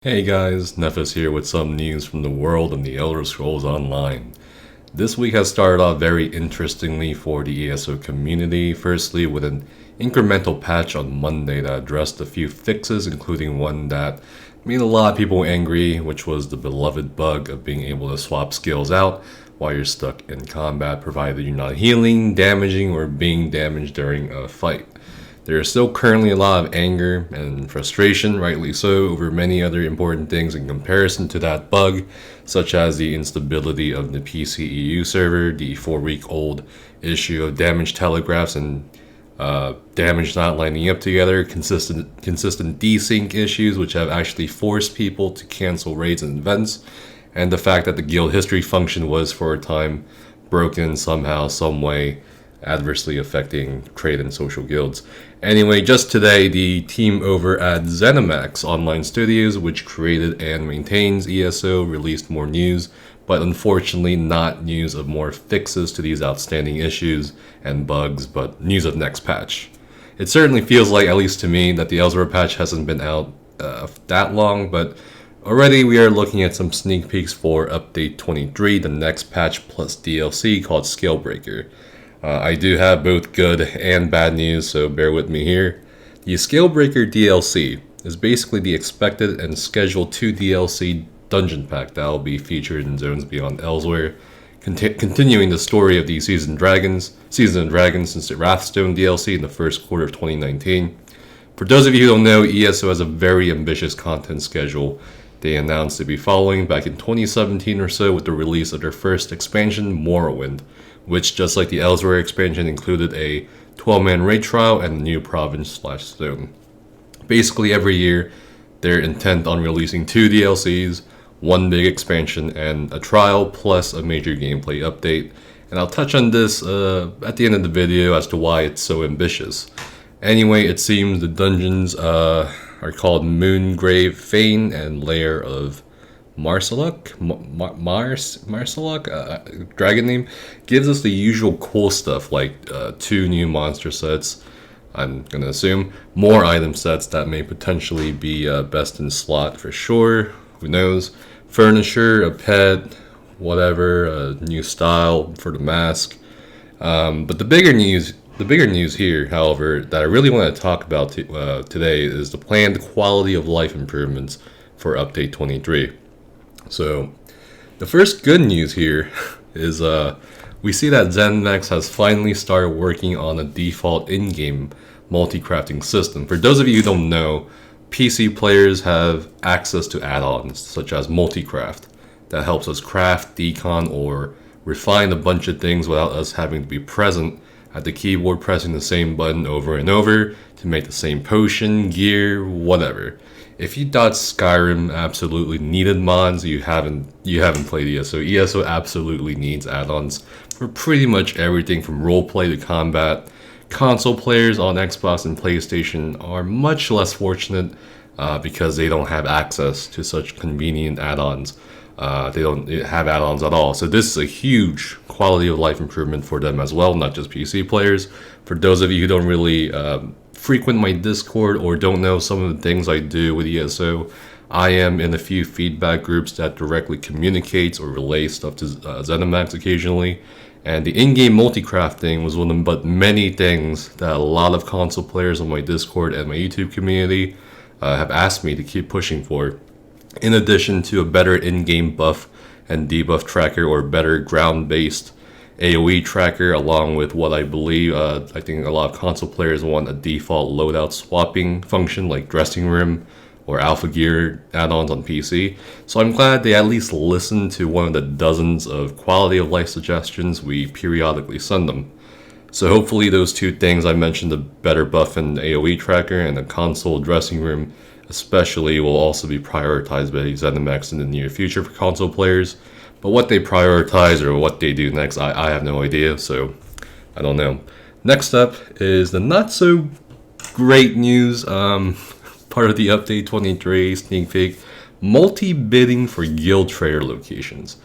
Hey guys, Nephis here with some news from the world of the Elder Scrolls Online. This week has started off very interestingly for the ESO community, firstly with an incremental patch on Monday that addressed a few fixes, including one that made a lot of people angry, which was the beloved bug of being able to swap skills out while you're stuck in combat, provided you're not healing, damaging, or being damaged during a fight. There is still currently a lot of anger and frustration, rightly so, over many other important things in comparison to that bug, such as the instability of the PCEU server, the 4-week-old issue of damage telegraphs and damage not lining up together, consistent desync issues which have actually forced people to cancel raids and events, and the fact that the guild history function was for a time broken somehow, some way, adversely affecting trade and social guilds. Anyway, just today, the team over at Zenimax Online Studios, which created and maintains ESO, released more news, but unfortunately not news of more fixes to these outstanding issues and bugs, but news of next patch. It certainly feels like, at least to me, that the Elsweyr patch hasn't been out that long, but already we are looking at some sneak peeks for Update 23, the next patch plus DLC called Scalebreaker. I do have both good and bad news, so bear with me here. The Scalebreaker DLC is basically the expected and scheduled 2 DLC dungeon pack that will be featured in Zones Beyond Elsweyr, continuing the story of the Seasoned Dragons since the Wrathstone DLC in the first quarter of 2019. For those of you who don't know, ESO has a very ambitious content schedule they announced to be following back in 2017 or so with the release of their first expansion, Morrowind, which, just like the Elsweyr expansion, included a 12-man raid trial and a new province/zone. Basically, every year, they're intent on releasing 2 DLCs, 1 big expansion, and a trial, plus a major gameplay update. And I'll touch on this at the end of the video as to why it's so ambitious. Anyway, it seems the dungeons are called Moongrave Fane and Lair of Marsaluk, dragon name, gives us the usual cool stuff like 2 new monster sets, I'm gonna assume, more item sets that may potentially be best in slot for sure, who knows, furniture, a pet, whatever, a new style for the mask. But the bigger news here, however, that I really want to talk about today is the planned quality of life improvements for Update 23. So, the first good news here is we see that Zenimax has finally started working on a default in-game multi-crafting system. For those of you who don't know, PC players have access to add-ons such as Multicraft that helps us craft, decon, or refine a bunch of things without us having to be present at the keyboard pressing the same button over and over to make the same potion, gear, whatever. If you thought Skyrim absolutely needed mods, you haven't played ESO. ESO absolutely needs add-ons for pretty much everything from roleplay to combat. Console players on Xbox and PlayStation are much less fortunate because they don't have access to such convenient add-ons. They don't have add-ons at all. So this is a huge quality of life improvement for them as well, not just PC players. For those of you who don't really frequent my Discord or don't know some of the things I do with ESO, I am in a few feedback groups that directly communicates or relays stuff to Zenimax occasionally. And the in-game multi-crafting was one of but many things that a lot of console players on my Discord and my YouTube community have asked me to keep pushing for. In addition to a better in-game buff and debuff tracker or better ground-based AoE tracker, along with what I believe, I think a lot of console players want a default loadout swapping function like Dressing Room or Alpha Gear add-ons on PC. So I'm glad they at least listened to one of the dozens of quality of life suggestions we periodically send them. So hopefully those 2 things I mentioned, the better buff and AoE tracker and the console Dressing Room especially, will also be prioritized by Zenimax in the near future for console players. But what they prioritize or what they do next, I have no idea, so I don't know. Next up is the not so great news, part of the Update 23 sneak peek, multi-bidding for guild trader locations.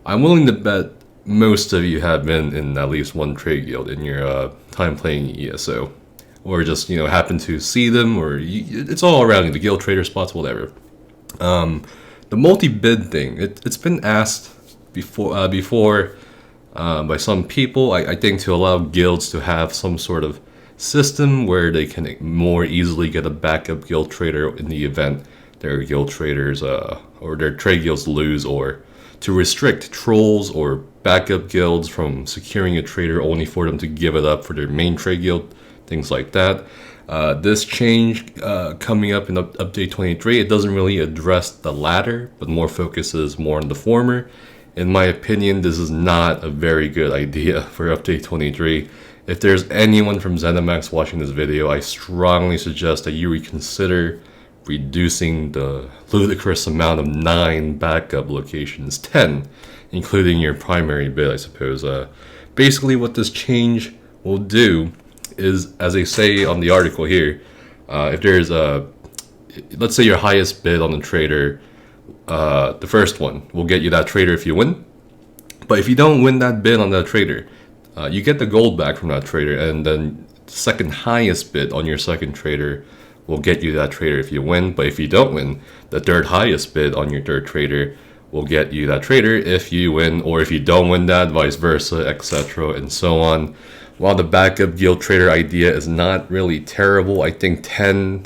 I'm willing to bet most of you have been in at least one trade guild in your time playing ESO. Or just, happen to see them, or it's all around you, the guild trader spots, whatever. The multi-bid thing, it's been asked before by some people, I think, to allow guilds to have some sort of system where they can more easily get a backup guild trader in the event their guild traders or their trade guilds lose, or to restrict trolls or backup guilds from securing a trader only for them to give it up for their main trade guild, things like that. This change coming up in update 23, it doesn't really address the latter, but more focuses more on the former. In my opinion, this is not a very good idea for update 23. If there's anyone from Zenimax watching this video, I strongly suggest that you reconsider reducing the ludicrous amount of 9 backup locations, 10, including your primary bid, I suppose. Basically, what this change will do is, as they say on the article here, if there's let's say your highest bid on the trader, the first one will get you that trader if you win. But if you don't win that bid on that trader, you get the gold back from that trader, and then the second highest bid on your second trader will get you that trader if you win. But if you don't win, the third highest bid on your third trader will get you that trader if you win, or if you don't win that, vice versa, etc., and so on. While the backup guild trader idea is not really terrible, I think 10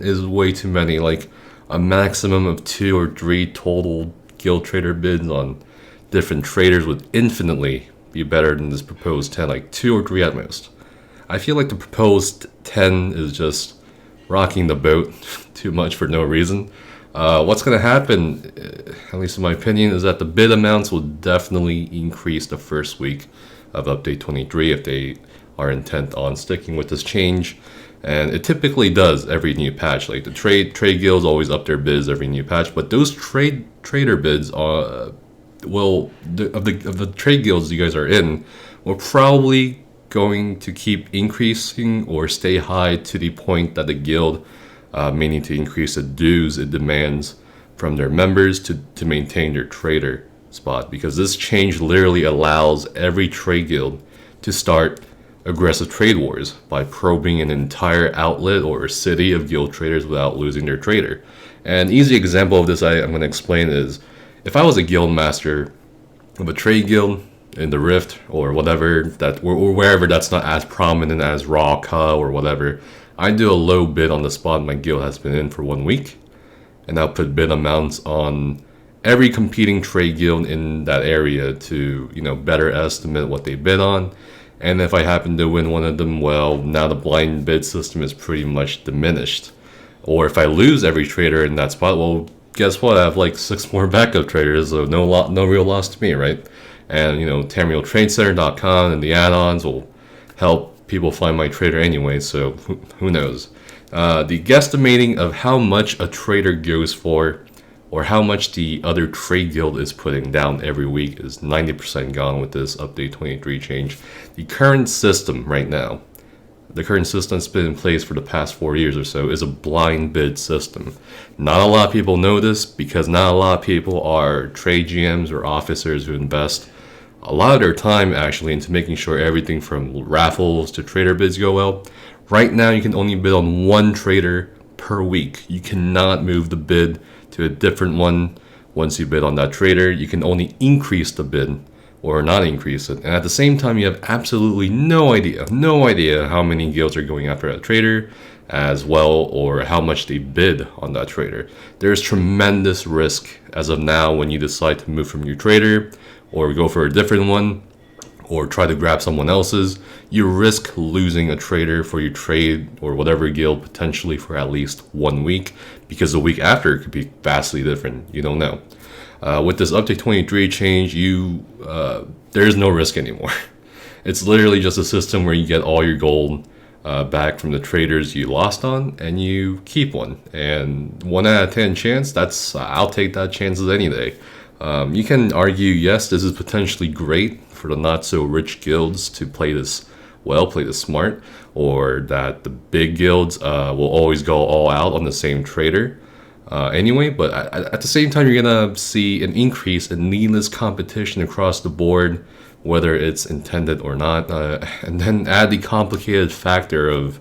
is way too many. Like, a maximum of 2 or 3 total guild trader bids on different traders would infinitely be better than this proposed 10, like 2 or 3 at most. I feel like the proposed 10 is just rocking the boat too much for no reason. What's going to happen, at least in my opinion, is that the bid amounts will definitely increase the first week of update 23 if they are intent on sticking with this change. And it typically does every new patch. Like, the trade guilds always up their bids every new patch, but those trader bids are of the trade guilds you guys are in, will probably going to keep increasing or stay high to the point that the guild may need to increase the dues it demands from their members to maintain their trader spot, because this change literally allows every trade guild to start aggressive trade wars by probing an entire outlet or city of guild traders without losing their trader. An easy example of this I'm going to explain is, if I was a guild master of a trade guild in the Rift or whatever, that or wherever that's not as prominent as Raw or whatever, I do a low bid on the spot my guild has been in for 1 week, and I'll put bid amounts on every competing trade guild in that area to, better estimate what they bid on. And if I happen to win one of them, well, now the blind bid system is pretty much diminished. Or if I lose every trader in that spot, well, guess what? I have like 6 more backup traders, so no real loss to me, right? And, TamrielTradeCenter.com and the add-ons will help people find my trader anyway, so who knows? The guesstimating of how much a trader goes for, or how much the other trade guild is putting down every week, is 90% gone with this update 23 change. The current system right now, the current system that's been in place for the past 4 years or so, is a blind bid system. Not a lot of people know this, because not a lot of people are trade GMs or officers who invest a lot of their time actually into making sure everything from raffles to trader bids go well. Right now you can only bid on 1 trader per week. You cannot move the bid to a different one once you bid on that trader. You can only increase the bid or not increase it. And at the same time, you have absolutely no idea how many guilds are going after that trader as well, or how much they bid on that trader. There's tremendous risk as of now when you decide to move from your trader or go for a different one or try to grab someone else's. You risk losing a trader for your trade or whatever guild potentially for at least 1 week, because the week after it could be vastly different. You don't know. With this update 23 change, there's no risk anymore. It's literally just a system where you get all your gold back from the traders you lost on, and you keep one. And 1 out of 10 chance, I'll take that chances any day. You can argue, yes, this is potentially great for the not so rich guilds to play this smart, or that the big guilds will always go all out on the same trader anyway. But at the same time, you're gonna see an increase in needless competition across the board, whether it's intended or not, and then add the complicated factor of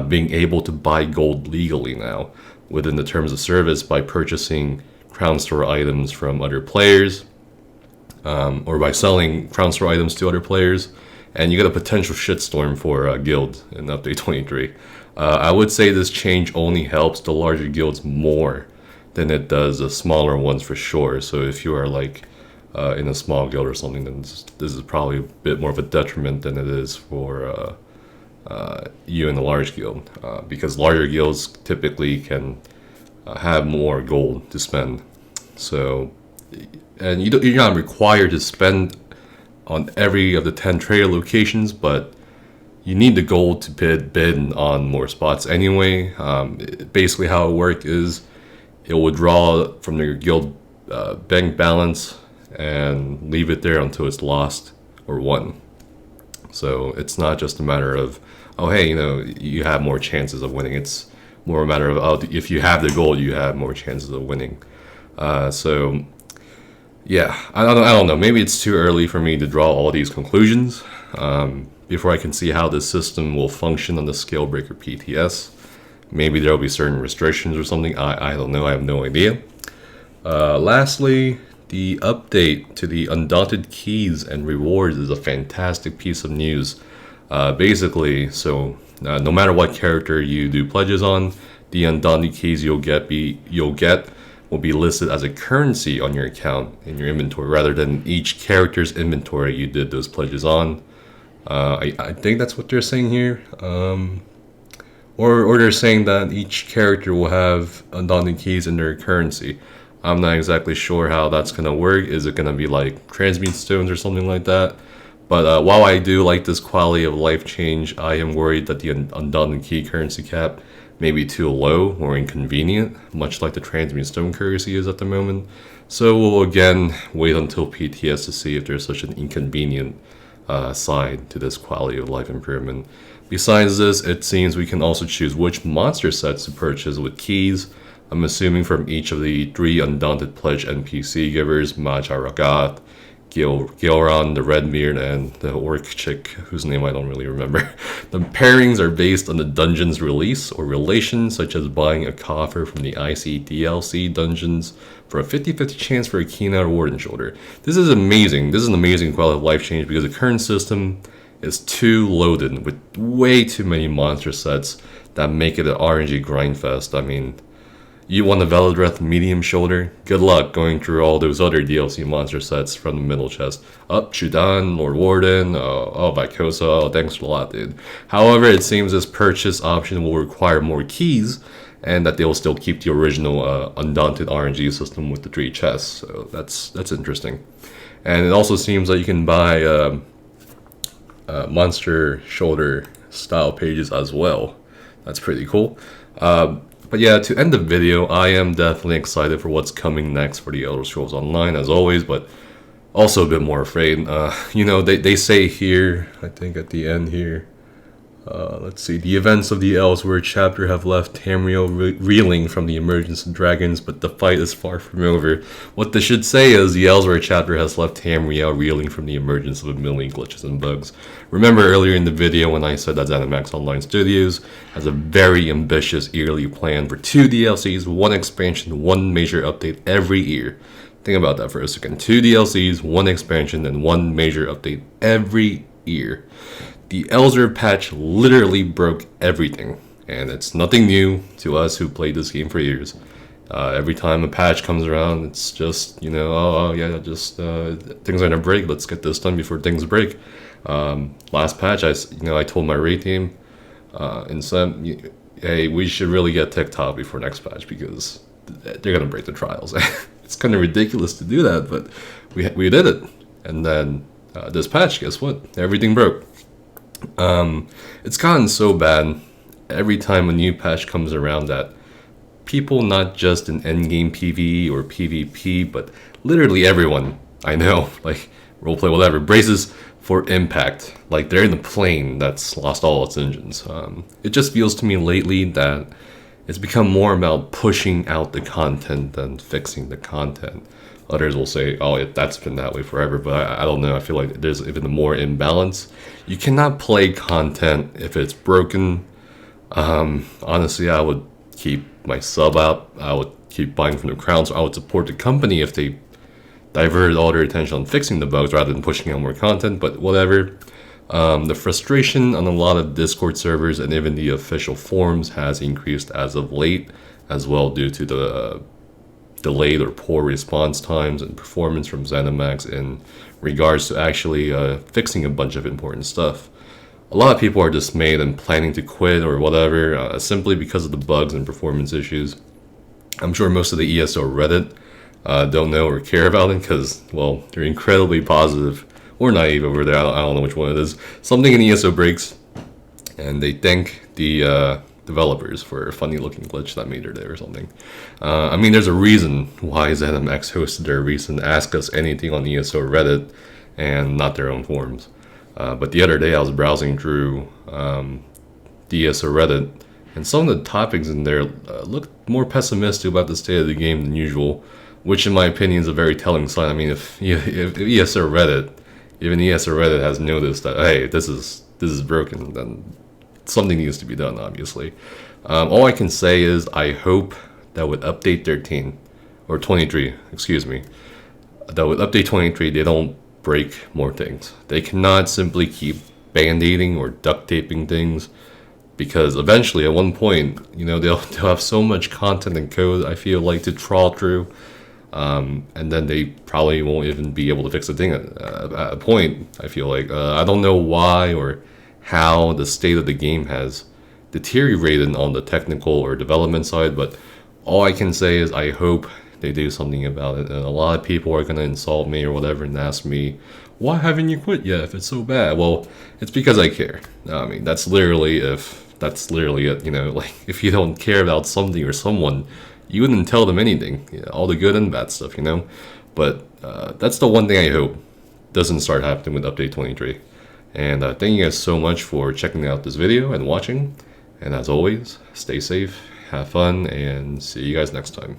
being able to buy gold legally now. within the terms of service by purchasing Crown Store items from other players, or by selling Crown Store items to other players, and you get a potential shitstorm for guild in update 23. I would say this change only helps the larger guilds more than it does the smaller ones for sure. So if you are like in a small guild or something, then this is probably a bit more of a detriment than it is for you in a large guild, because larger guilds typically can have more gold to spend. So, and you're not required to spend on every of the 10 trader locations, but you need the gold to bid on more spots anyway. Basically how it works is it will draw from your guild bank balance and leave it there until it's lost or won. So it's not just a matter of, oh hey, you have more chances of winning. It's more a matter of, oh, if you have the gold, you have more chances of winning. So yeah, I don't know. Maybe it's too early for me to draw all these conclusions before I can see how this system will function on the Scalebreaker PTS. Maybe there will be certain restrictions or something. I don't know. I have no idea. Lastly, the update to the Undaunted keys and rewards is a fantastic piece of news. Basically, so no matter what character you do pledges on, the Undaunted keys you'll get will be listed as a currency on your account in your inventory, rather than each character's inventory you did those pledges on. I think that's what they're saying here. Or they're saying that each character will have Undaunted keys in their currency. I'm not exactly sure how that's going to work. Is it going to be like transmute stones or something like that? But while I do like this quality of life change, I am worried that the Undaunted key currency cap may be too low or inconvenient, much like the transmute stone currency is at the moment. So we'll again wait until PTS to see if there's such an inconvenient side to this quality of life improvement. Besides this, it seems we can also choose which monster sets to purchase with keys. I'm assuming from each of the 3 Undaunted Pledge NPC givers, Majaragat, Gilran, the Redbeard, and the Orc chick, whose name I don't really remember. The pairings are based on the dungeon's release or relation, such as buying a coffer from the IC DLC dungeons for a 50-50 chance for a Keen or Warden Shoulder. This is amazing. This is an amazing quality of life change because the current system is too loaded with way too many monster sets that make it an RNG grindfest. I mean, you want a Velodreth medium shoulder? Good luck going through all those other DLC monster sets from the middle chest. Shudan, Lord Warden, Vykosa, thanks a lot, dude. However, it seems this purchase option will require more keys, and that they will still keep the original Undaunted RNG system with the 3 chests. So that's interesting. And it also seems that you can buy monster shoulder style pages as well. That's pretty cool. But yeah, to end the video, I am definitely excited for what's coming next for the Elder Scrolls Online, as always, but also a bit more afraid. They say here, I think at the end here, let's see, the events of the Elsweyr chapter have left Tamriel reeling from the emergence of dragons, but the fight is far from over. What this should say is the Elsweyr chapter has left Tamriel reeling from the emergence of a million glitches and bugs. Remember earlier in the video when I said that Zenimax Online Studios has a very ambitious yearly plan for 2 DLCs, 1 expansion, 1 major update every year. Think about that for a second. 2 DLCs, 1 expansion, and 1 major update every year. The Elsweyr patch literally broke everything, and it's nothing new to us who played this game for years. Every time a patch comes around, it's just, things are gonna break, let's get this done before things break. Last patch, I told my raid team, hey, we should really get TikTok before next patch, because they're gonna break the trials. It's kind of ridiculous to do that, but we did it. And then this patch, guess what? Everything broke. It's gotten so bad every time a new patch comes around that people, not just in endgame PvE or PvP, but literally everyone I know, like roleplay, whatever, braces for impact. Like they're in a plane that's lost all its engines. It just feels to me lately that it's become more about pushing out the content than fixing the content. Others will say, oh, that's been that way forever, but I don't know. I feel like there's even more imbalance. You cannot play content if it's broken. Honestly, I would keep my sub out. I would keep buying from the crown, so I would support the company if they diverted all their attention on fixing the bugs rather than pushing out more content, but whatever. The frustration on a lot of Discord servers and even the official forums has increased as of late, as well due to the delayed or poor response times and performance from Zenimax in regards to actually fixing a bunch of important stuff. A lot of people are dismayed and planning to quit or whatever simply because of the bugs and performance issues. I'm sure most of the ESO Reddit don't know or care about it because, well, they're incredibly positive or naive over there. I don't know which one it is. Something in ESO breaks, and they thank the developers for a funny looking glitch that made her there or something. I mean, there's a reason why Zenimax hosted their recent Ask Us Anything on ESO Reddit and not their own forums. But the other day I was browsing through the ESO Reddit, and some of the topics in there looked more pessimistic about the state of the game than usual, which in my opinion is a very telling sign. I mean, if ESO Reddit, even ESO Reddit has noticed that, hey, this is broken, then something needs to be done, obviously. All I can say is I hope that with update 13, or 23, excuse me, that with update 23 they don't break more things. They cannot simply keep band-aiding or duct taping things, because eventually at one point, you know, they'll have so much content and code, I feel like, to trawl through, and then they probably won't even be able to fix the thing at a point, I feel like. I don't know why or how the state of the game has deteriorated on the technical or development side, but all I can say is I hope they do something about it. And a lot of people are going to insult me or whatever and ask me, why haven't you quit yet if it's so bad? Well, it's because I care. I mean, that's literally it, you know, like if you don't care about something or someone, you wouldn't tell them anything, you know, all the good and bad stuff, you know. But that's the one thing I hope doesn't start happening with update 23. And thank you guys so much for checking out this video and watching. And as always, stay safe, have fun, and see you guys next time.